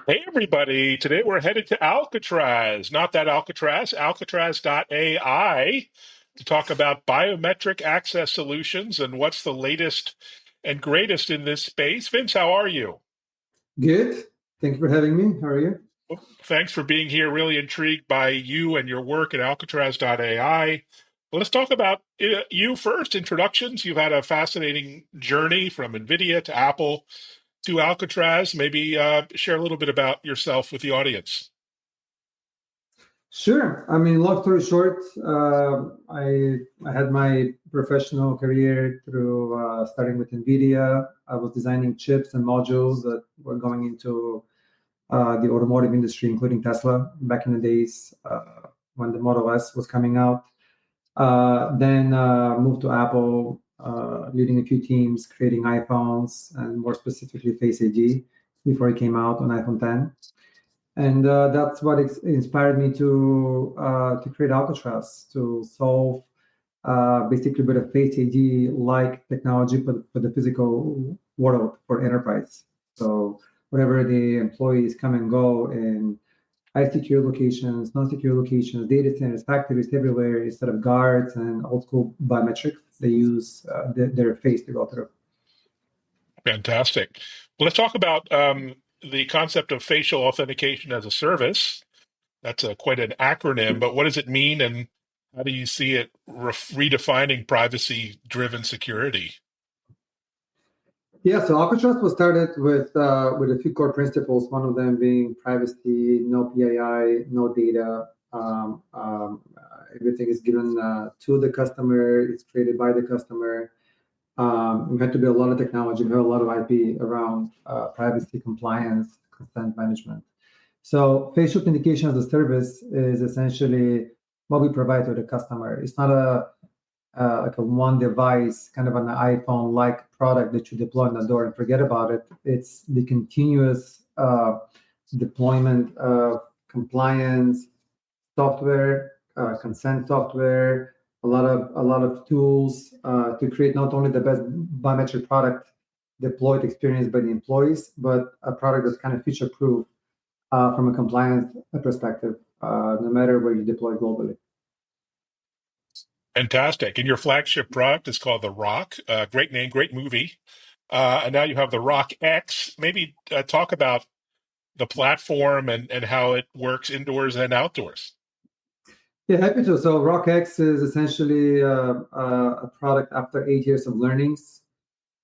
Hey everybody, today we're headed to Alcatraz, not that Alcatraz, Alcatraz.ai, to talk about biometric access solutions and what's the latest and greatest in this space. Vince, how are you? Good. Thank you for having me. How are you? Well, thanks for being here. Really intrigued by you and your work at Alcatraz.ai. Well, let's talk about you first. Introductions. You've had a fascinating journey from NVIDIA to Apple to Alcatraz. Maybe share a little bit about yourself with the audience. Sure. I mean, long story short, I had my professional career through starting with NVIDIA. I was designing chips and modules that were going into the automotive industry, including Tesla, back in the days when the Model S was coming out. Then moved to Apple, leading a few teams, creating iPhones, and more specifically Face ID before it came out on iPhone 10. And that's what inspired me to create Alcatraz, to solve basically with a Face ID-like technology for the physical world for enterprise. So whenever the employees come and go in high secure locations, non-secure locations, data centers, factories everywhere, instead of guards and old school biometrics, they use their face to go through. Fantastic. Well, let's talk about the concept of facial authentication as a service. That's quite an acronym, but what does it mean, and how do you see it redefining privacy-driven security? Yeah, so Alcatraz was started with a few core principles. One of them being privacy, no PII, no data. Everything is given to the customer. It's created by the customer. We had to build a lot of technology, build a lot of IP around privacy, compliance, consent management. So facial authentication as a service is essentially what we provide to the customer. It's not like a one device, kind of an iPhone-like product that you deploy on the door and forget about it. It's the continuous deployment of compliance software, consent software, a lot of tools to create not only the best biometric product deployed experience by the employees, but a product that's kind of future-proof from a compliance perspective, no matter where you deploy globally. Fantastic. And your flagship product is called the Rock. Great name, great movie. And now you have the Rock X. Maybe talk about the platform and how it works indoors and outdoors. Yeah, happy to. So RockX is essentially a product after 8 years of learnings.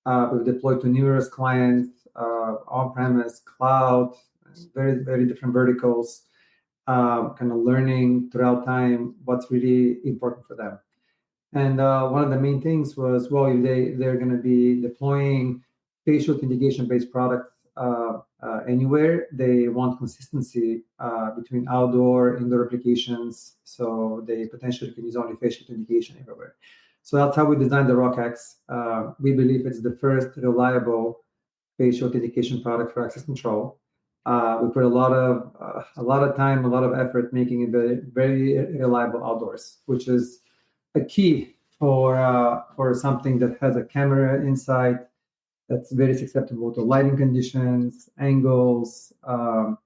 We've deployed to numerous clients, on-premise, cloud, very, very different verticals, kind of learning throughout time what's really important for them. And one of the main things was, well, if they're going to be deploying facial authentication-based products anywhere, they want consistency between outdoor, indoor applications, so they potentially can use only facial authentication everywhere. So that's how we designed the RockX. We believe it's the first reliable facial authentication product for access control. We put a lot of time, a lot of effort making it very, very reliable outdoors, which is a key for something that has a camera inside that's very susceptible to lighting conditions, angles, like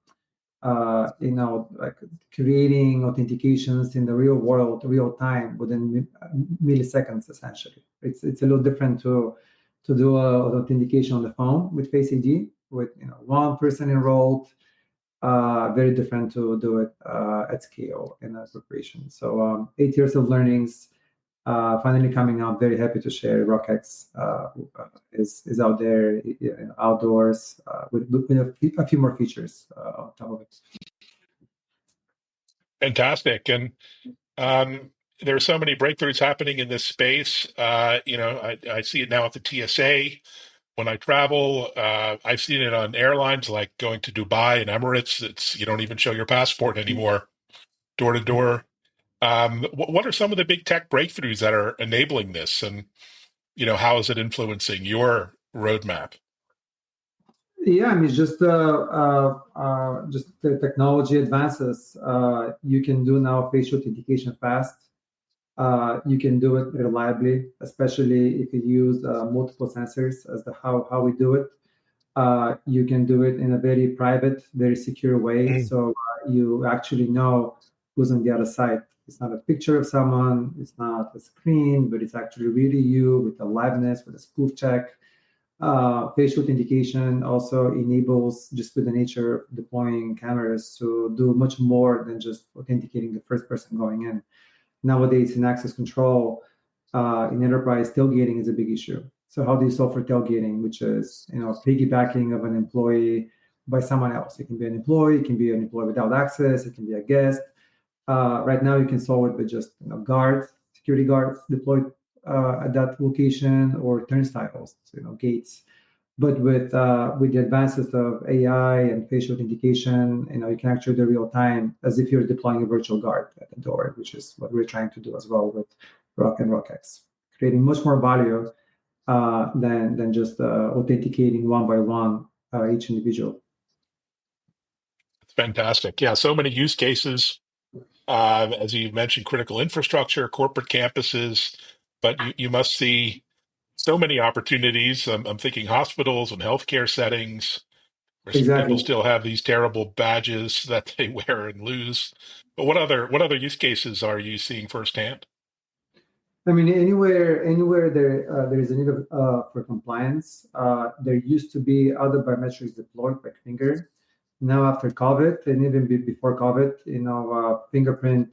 creating authentications in the real world, real time, within milliseconds, essentially. It's a little different to do authentication on the phone with Face ID, with one person enrolled. Very different to do it at scale in a corporation. So 8 years of learnings, finally coming out. Very happy to share. RockX is out there, outdoors, with a few more features on top of it. Fantastic. And there are so many breakthroughs happening in this space. I see it now at the TSA when I travel. I've seen it on airlines, like going to Dubai and Emirates. You don't even show your passport anymore, door to door. What are some of the big tech breakthroughs that are enabling this, and how is it influencing your roadmap? Yeah, I mean, just the technology advances. You can do now facial authentication fast. You can do it reliably, especially if you use multiple sensors as how we do it. You can do it in a very private, very secure way. Mm. So you actually know who's on the other side. It's not a picture of someone, it's not a screen, but it's actually really you with a liveness, with a spoof check. Facial authentication also enables, just with the nature of deploying cameras, to do much more than just authenticating the first person going in. Nowadays, in access control, in enterprise, tailgating is a big issue. So how do you solve for tailgating, which is piggybacking of an employee by someone else? It can be an employee, it can be an employee without access, it can be a guest. Right now, you can solve it with just guards, security guards deployed at that location, or turnstiles, gates. But with the advances of AI and facial authentication, you can actually do real time as if you're deploying a virtual guard at the door, which is what we're trying to do as well with Rock and RockX, creating much more value than just authenticating one by one each individual. It's fantastic. Yeah, so many use cases. As you mentioned, critical infrastructure, corporate campuses, but you must see so many opportunities. I'm thinking hospitals and healthcare settings where people Exactly. still have these terrible badges that they wear and lose. But what other use cases are you seeing firsthand? I mean, anywhere there is a need for compliance. There used to be other biometrics deployed, like finger. Now, after COVID, and even before COVID, fingerprint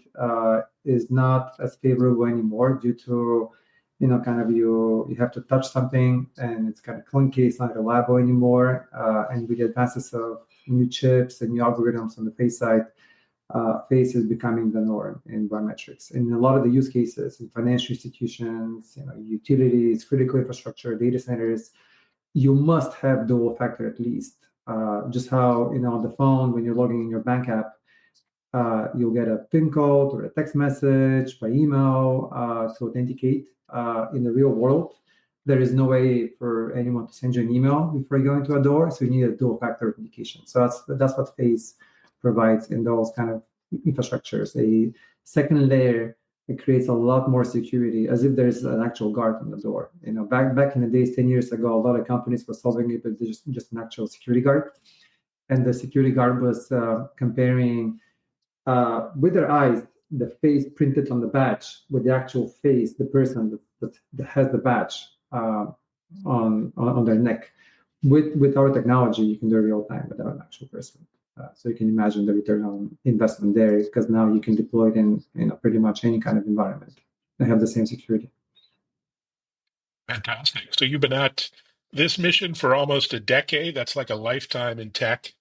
is not as favorable anymore due to, kind of you have to touch something and it's kind of clunky. It's not reliable anymore. And with the advances of new chips and new algorithms on the face side, face is becoming the norm in biometrics. And in a lot of the use cases in financial institutions, utilities, critical infrastructure, data centers, you must have dual factor at least. Just how, on the phone, when you're logging in your bank app, you'll get a PIN code or a text message by email to authenticate. In the real world, there is no way for anyone to send you an email before you go into a door, so you need a dual factor authentication. So that's what Face provides in those kind of infrastructures. A second layer, it creates a lot more security, as if there's an actual guard on the door. Back in the days, 10 years ago, a lot of companies were solving it with just an actual security guard, and the security guard was comparing with their eyes the face printed on the badge with the actual face, the person that has the badge on their neck. With our technology, you can do real time without an actual person. So you can imagine the return on investment there, because now you can deploy it in pretty much any kind of environment and have the same security. Fantastic. So you've been at this mission for almost a decade. That's like a lifetime in tech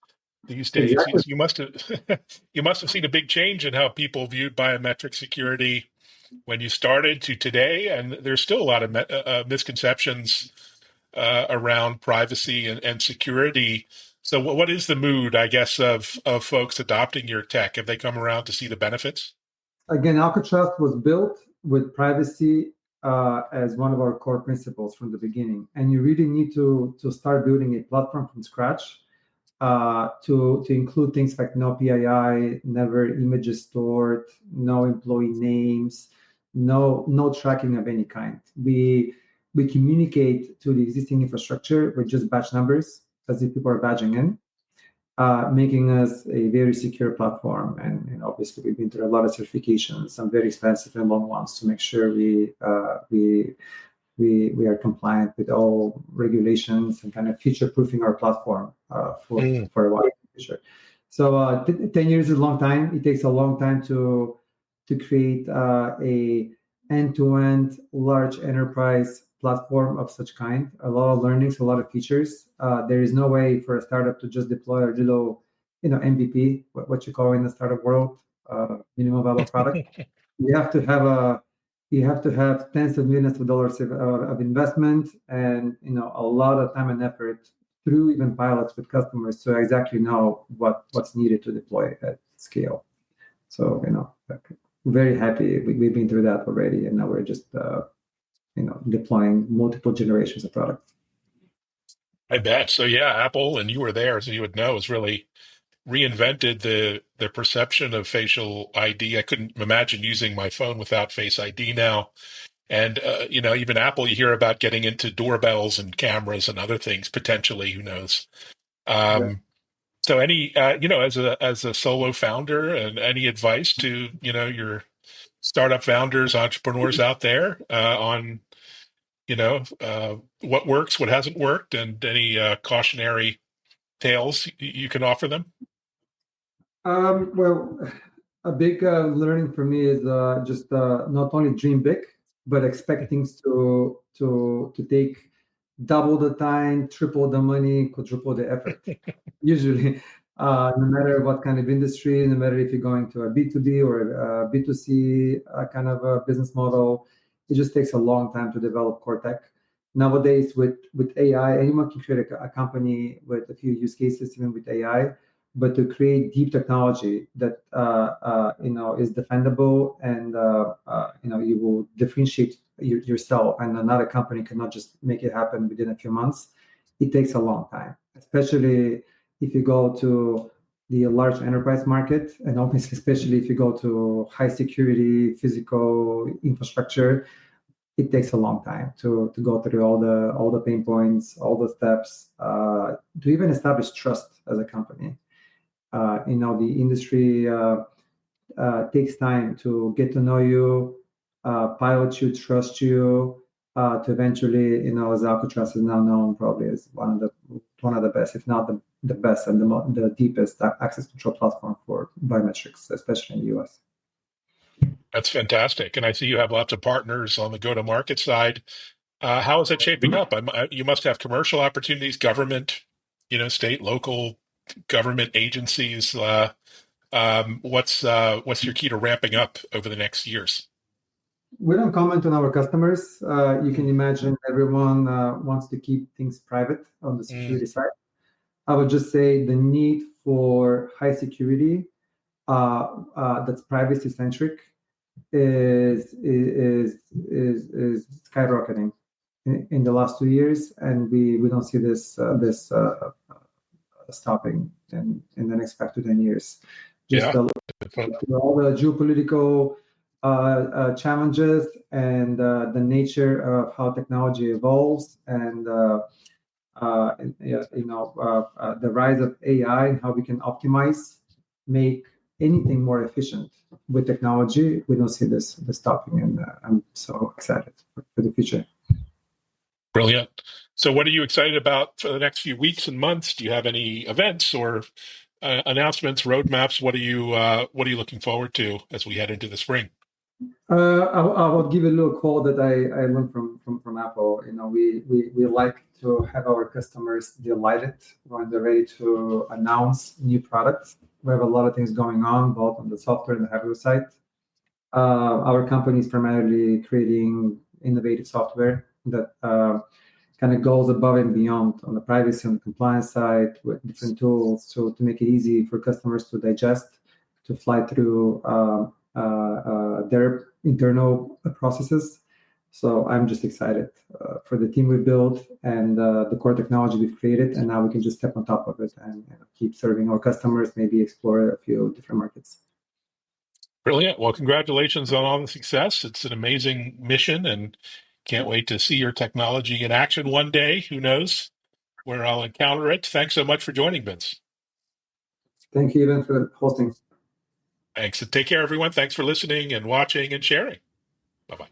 these days. You Exactly. you must have you must have seen a big change in how people viewed biometric security when you started to today, and there's still a lot of misconceptions around privacy and security. So, what is the mood, I guess, of folks adopting your tech? Have they come around to see the benefits? Again, Alcatraz was built with privacy as one of our core principles from the beginning, and you really need to start building a platform from scratch to include things like no PII, never images stored, no employee names, no tracking of any kind. We communicate to the existing infrastructure with just batch numbers as if people are badging in, making us a very secure platform. And obviously, we've been through a lot of certifications, some very expensive and long ones, to make sure we are compliant with all regulations and kind of future proofing our platform Mm. for a while in the future. So 10 years is a long time. It takes a long time to create a end-to-end large enterprise platform of such kind. A lot of learnings, a lot of features. There is no way for a startup to just deploy a little, MVP, what you call in the startup world, minimum viable product. You have to have tens of millions of dollars of investment, and a lot of time and effort through even pilots with customers to exactly know what's needed to deploy at scale. So very happy we've been through that already, and now we're just deploying multiple generations of products. I bet. So yeah, Apple, and you were there, so you would know, has really reinvented the perception of facial ID. I couldn't imagine using my phone without Face ID now. And even Apple, you hear about getting into doorbells and cameras and other things potentially. Who knows? Yeah. So, any as a solo founder, and any advice to your startup founders, entrepreneurs out there on what works, what hasn't worked, and any cautionary tales you can offer them? Well, a big learning for me is just not only dream big, but expect things to take double the time, triple the money, quadruple the effort. Usually, no matter what kind of industry, no matter if you're going to a B2B or a B2C kind of a business model, it just takes a long time to develop core tech. Nowadays, with AI, anyone can create a company with a few use cases, even with AI. But to create deep technology that is defendable and you will differentiate yourself, and another company cannot just make it happen within a few months. It takes a long time, especially if you go to the large enterprise market, and obviously, especially if you go to high security physical infrastructure, it takes a long time to go through all the pain points, all the steps to even establish trust as a company. The industry takes time to get to know you, pilot you, trust you, to eventually, as Alcatraz is now known, probably as one of the best, if not the best and the deepest access control platform for biometrics, especially in the US. That's fantastic. And I see you have lots of partners on the go-to-market side. How is that shaping up? You must have commercial opportunities, government, state, local government agencies. What's your key to ramping up over the next years? We don't comment on our customers. You can imagine everyone wants to keep things private on the Mm, security side. I would just say the need for high security that's privacy centric is skyrocketing in the last 2 years, and we don't see this stopping in the next 5 to 10 years. Just yeah. all the geopolitical challenges and the nature of how technology evolves, and the rise of AI and how we can optimize, make anything more efficient with technology. We don't see this stopping, and I'm so excited for the future. Brilliant. So, what are you excited about for the next few weeks and months? Do you have any events or announcements, roadmaps? What are you looking forward to as we head into the spring? I will give a little quote that I learned from Apple. We like to have our customers delighted when they're ready to announce new products. We have a lot of things going on, both on the software and the hardware side. Our company is primarily creating innovative software that kind of goes above and beyond on the privacy and compliance side, with different tools to make it easy for customers to digest, to fly through their internal processes. So I'm just excited for the team we've built and the core technology we've created, and now we can just step on top of it and keep serving our customers, maybe explore a few different markets. Brilliant. Well, congratulations on all the success. It's an amazing mission, and can't wait to see your technology in action one day. Who knows where I'll encounter it? Thanks so much for joining, Vince. Thank you, Evan, for hosting. Thanks. And take care, everyone. Thanks for listening and watching and sharing. Bye bye.